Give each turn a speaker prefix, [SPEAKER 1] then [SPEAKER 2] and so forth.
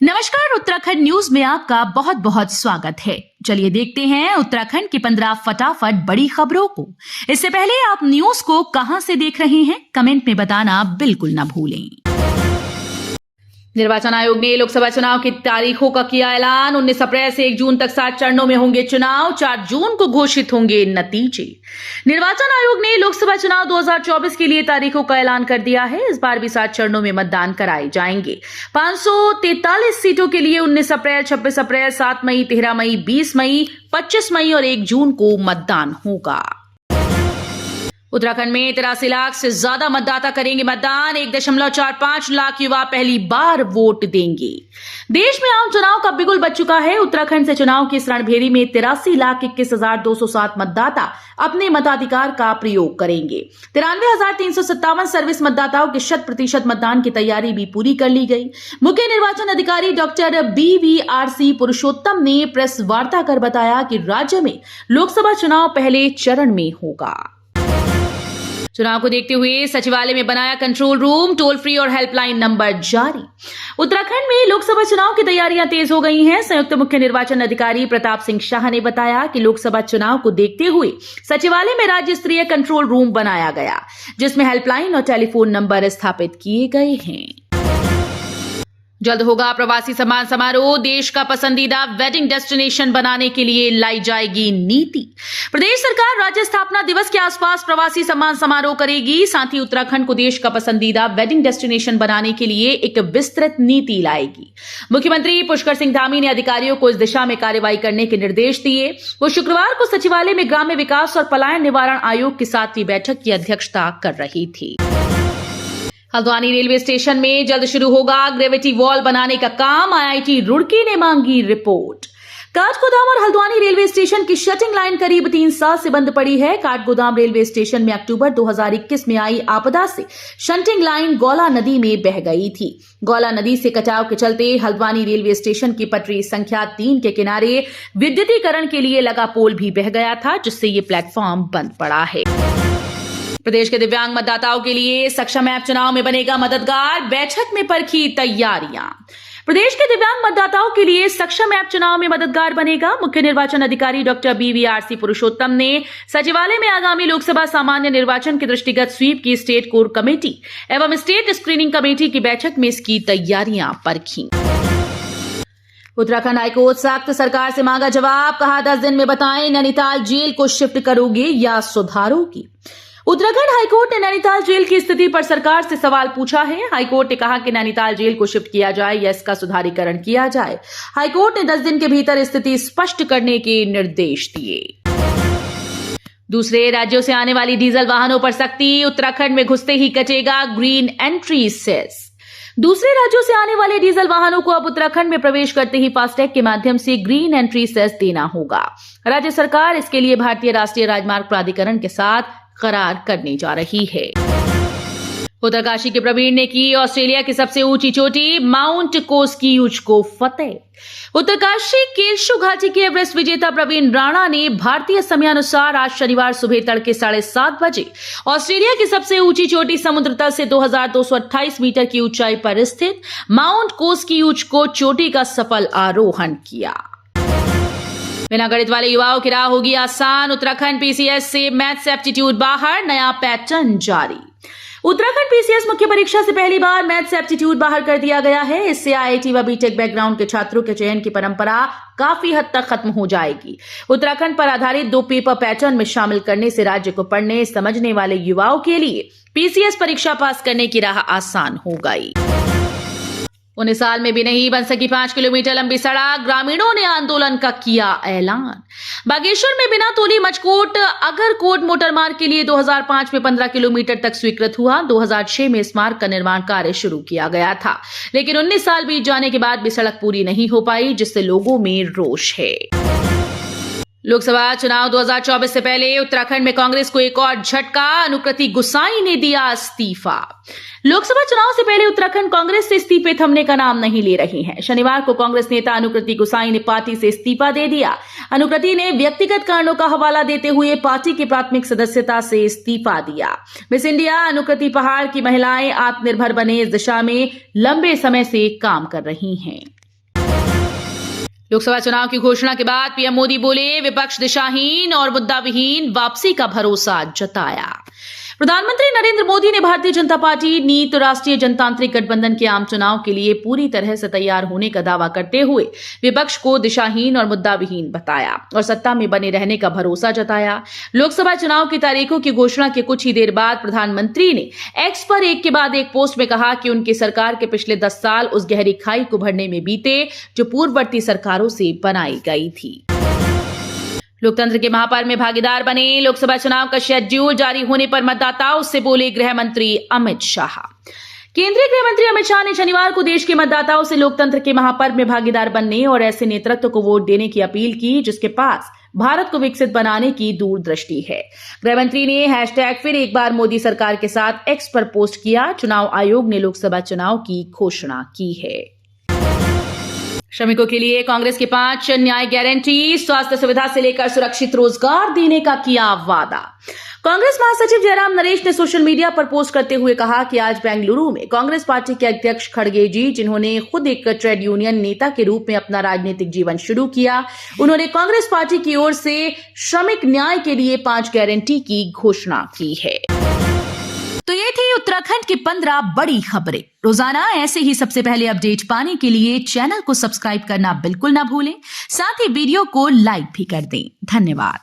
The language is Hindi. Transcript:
[SPEAKER 1] नमस्कार, उत्तराखंड न्यूज में आपका बहुत बहुत स्वागत है। चलिए देखते हैं उत्तराखंड की 15 फटाफट बड़ी खबरों को। इससे पहले आप न्यूज को कहां से देख रहे हैं, कमेंट में बताना बिल्कुल न भूलें। निर्वाचन आयोग ने लोकसभा चुनाव की तारीखों का किया ऐलान। 19 अप्रैल से 1 जून तक 7 चरणों में होंगे चुनाव। 4 जून को घोषित होंगे नतीजे। निर्वाचन आयोग ने लोकसभा चुनाव 2024 के लिए तारीखों का ऐलान कर दिया है। इस बार भी 7 चरणों में मतदान कराए जाएंगे। 543 सीटों के लिए 19 अप्रैल, 26 अप्रैल, 7 मई, 13 मई, 20 मई, 25 मई और 1 जून को मतदान होगा। उत्तराखंड में 83 लाख से ज्यादा मतदाता करेंगे मतदान। 1.45 लाख युवा पहली बार वोट देंगे। देश में आम चुनाव का बिगुल बज चुका है। उत्तराखंड से चुनाव की इस रणभेरी में 83,21,207 मतदाता अपने मताधिकार का प्रयोग करेंगे। 93,357 सर्विस मतदाताओं के 100% मतदान की तैयारी भी पूरी कर ली गई। मुख्य निर्वाचन अधिकारी डॉक्टर BVRC पुरुषोत्तम ने प्रेस वार्ता कर बताया कि राज्य में लोकसभा चुनाव पहले चरण में होगा। चुनाव को देखते हुए सचिवालय में बनाया कंट्रोल रूम। टोल फ्री और हेल्पलाइन नंबर जारी। उत्तराखंड में लोकसभा चुनाव की तैयारियां तेज हो गई हैं। संयुक्त मुख्य निर्वाचन अधिकारी प्रताप सिंह शाह ने बताया कि लोकसभा चुनाव को देखते हुए सचिवालय में राज्य स्तरीय कंट्रोल रूम बनाया गया, जिसमें हेल्पलाइन और टेलीफोन नंबर स्थापित किए गए हैं। जल्द होगा प्रवासी सम्मान समारोह। देश का पसंदीदा वेडिंग डेस्टिनेशन बनाने के लिए लाई जाएगी नीति। प्रदेश सरकार राज्य स्थापना दिवस के आसपास प्रवासी सम्मान समारोह करेगी। साथ ही उत्तराखंड को देश का पसंदीदा वेडिंग डेस्टिनेशन बनाने के लिए एक विस्तृत नीति लाएगी। मुख्यमंत्री पुष्कर सिंह धामी ने अधिकारियों को इस दिशा में कार्रवाई करने के निर्देश दिए। वो शुक्रवार को सचिवालय में ग्राम्य विकास और पलायन निवारण आयोग की 7वीं बैठक की अध्यक्षता कर रही थी। हल्द्वानी रेलवे स्टेशन में जल्द शुरू होगा ग्रेविटी वॉल बनाने का काम। IIT रुड़की ने मांगी रिपोर्ट। काठगोदाम और हल्द्वानी रेलवे स्टेशन की शटिंग लाइन करीब 3 साल से बंद पड़ी है। काठगोदाम रेलवे स्टेशन में अक्टूबर 2021 में आई आपदा से शटिंग लाइन गौला नदी में बह गई थी। गौला नदी से कटाव के चलते हल्द्वानी रेलवे स्टेशन की पटरी संख्या 3 के किनारे विद्युतीकरण के लिए लगा पोल भी बह गया था, जिससे ये प्लेटफॉर्म बंद पड़ा है। प्रदेश के दिव्यांग मतदाताओं के लिए सक्षम ऐप चुनाव में बनेगा मददगार। बैठक में परखी तैयारियां। प्रदेश के दिव्यांग मतदाताओं के लिए सक्षम ऐप चुनाव में मददगार बनेगा। मुख्य निर्वाचन अधिकारी डॉक्टर BVRC पुरुषोत्तम ने सचिवालय में आगामी लोकसभा सामान्य निर्वाचन के दृष्टिगत स्वीप की स्टेट कोर कमेटी एवं स्टेट स्क्रीनिंग कमेटी की बैठक में इसकी तैयारियां परखी। उत्तराखंड हाईकोर्ट सख्त, सरकार से मांगा जवाब। कहा 10 दिन में बताएं नैनीताल जेल को शिफ्ट करोगे या सुधारोगी। उत्तराखंड हाईकोर्ट ने नैनीताल जेल की स्थिति पर सरकार से सवाल पूछा है। हाईकोर्ट ने कहा कि नैनीताल जेल को शिफ्ट किया जाए या इसका सुधारीकरण किया जाए। हाईकोर्ट ने 10 दिन के भीतर स्थिति स्पष्ट करने के निर्देश दिए। दूसरे राज्यों से आने वाली डीजल वाहनों पर सख्ती। उत्तराखंड में घुसते ही कटेगा ग्रीन एंट्री सेस। दूसरे राज्यों से आने वाले डीजल वाहनों को अब उत्तराखंड में प्रवेश करते ही फास्टैग के माध्यम से ग्रीन एंट्री सेस देना होगा। राज्य सरकार इसके लिए भारतीय राष्ट्रीय राजमार्ग प्राधिकरण के साथ करार करने जा रही है। उत्तरकाशी के प्रवीण ने की ऑस्ट्रेलिया की सबसे ऊंची चोटी माउंट कोस्कीयूज को फतेह। उत्तरकाशी केलशु घाटी के एवरेस्ट विजेता प्रवीण राणा ने भारतीय समयानुसार आज शनिवार सुबह तड़के 7:30 बजे ऑस्ट्रेलिया की सबसे ऊंची चोटी समुद्र तल से 2228 मीटर की ऊंचाई पर स्थित माउंट कोस्कीयूज को चोटी का सफल आरोहण किया। बिना गणित वाले युवाओं की राह होगी आसान। उत्तराखंड PCS से मैथ्स एप्टीट्यूड बाहर, नया पैटर्न जारी। उत्तराखंड PCS मुख्य परीक्षा से पहली बार मैथ्स एप्टीट्यूड बाहर कर दिया गया है। इससे IIT व BTech बैकग्राउंड के छात्रों के चयन की परंपरा काफी हद तक खत्म हो जाएगी। उत्तराखंड पर आधारित 2 पेपर पैटर्न में शामिल करने से राज्य को पढ़ने समझने वाले युवाओं के लिए PCS परीक्षा पास करने की राह आसान हो गई। 19 साल में भी नहीं बन सकी 5 किलोमीटर लंबी सड़क। ग्रामीणों ने आंदोलन का किया ऐलान। बागेश्वर में बिना तोली मचकोट अगरकोट मोटर मार्ग के लिए 2005 में 15 किलोमीटर तक स्वीकृत हुआ। 2006 में इस मार्ग का निर्माण कार्य शुरू किया गया था, लेकिन 19 साल बीत जाने के बाद भी सड़क पूरी नहीं हो पाई, जिससे लोगों में रोष है। लोकसभा चुनाव 2024 से पहले उत्तराखंड में कांग्रेस को एक और झटका। अनुकृति गुसाई ने दिया इस्तीफा। लोकसभा चुनाव से पहले उत्तराखंड कांग्रेस से इस्तीफे थमने का नाम नहीं ले रही है। शनिवार को कांग्रेस नेता अनुकृति गुसाई ने पार्टी से इस्तीफा दे दिया। अनुकृति ने व्यक्तिगत कारणों का हवाला देते हुए पार्टी की प्राथमिक सदस्यता से इस्तीफा दिया। मिस इंडिया अनुकृति पहाड़ की महिलाएं आत्मनिर्भर बने इस दिशा में लंबे समय से काम कर रही हैं। लोकसभा चुनाव की घोषणा के बाद पीएम मोदी बोले, विपक्ष दिशाहीन और मुद्दाविहीन वापसी का भरोसा जताया। प्रधानमंत्री नरेंद्र मोदी ने भारतीय जनता पार्टी नीत राष्ट्रीय जनतांत्रिक गठबंधन के आम चुनाव के लिए पूरी तरह से तैयार होने का दावा करते हुए विपक्ष को दिशाहीन और मुद्दाविहीन बताया और सत्ता में बने रहने का भरोसा जताया। लोकसभा चुनाव की तारीखों की घोषणा के कुछ ही देर बाद प्रधानमंत्री ने एक्स पर एक के बाद एक पोस्ट में कहा कि उनकी सरकार के पिछले 10 साल उस गहरी खाई को भरने में बीते जो पूर्ववर्ती सरकारों से बनाई गई थी। लोकतंत्र के महापर्व में भागीदार बने। लोकसभा चुनाव का शेड्यूल जारी होने पर मतदाताओं से बोले गृह मंत्री अमित शाह। केंद्रीय गृह मंत्री अमित शाह ने शनिवार को देश के मतदाताओं से लोकतंत्र के महापर्व में भागीदार बनने और ऐसे नेतृत्व को वोट देने की अपील की जिसके पास भारत को विकसित बनाने की दूरदृष्टि है। गृह मंत्री ने हैशटैग फिर एक बार मोदी सरकार के साथ एक्स पर पोस्ट किया। चुनाव आयोग ने लोकसभा चुनाव की घोषणा की है। श्रमिकों के लिए कांग्रेस की 5 न्याय गारंटी, स्वास्थ्य सुविधा से लेकर सुरक्षित रोजगार देने का किया वादा। कांग्रेस महासचिव जयराम नरेश ने सोशल मीडिया पर पोस्ट करते हुए कहा कि आज बेंगलुरु में कांग्रेस पार्टी के अध्यक्ष खड़गे जी, जिन्होंने खुद एक ट्रेड यूनियन नेता के रूप में अपना राजनीतिक जीवन शुरू किया, उन्होंने कांग्रेस पार्टी की ओर से श्रमिक न्याय के लिए 5 गारंटी की घोषणा की है। तो ये थी उत्तराखंड की 15 बड़ी खबरें। रोजाना ऐसे ही सबसे पहले अपडेट पाने के लिए चैनल को सब्सक्राइब करना बिल्कुल ना भूलें। साथ ही वीडियो को लाइक भी कर दें। धन्यवाद।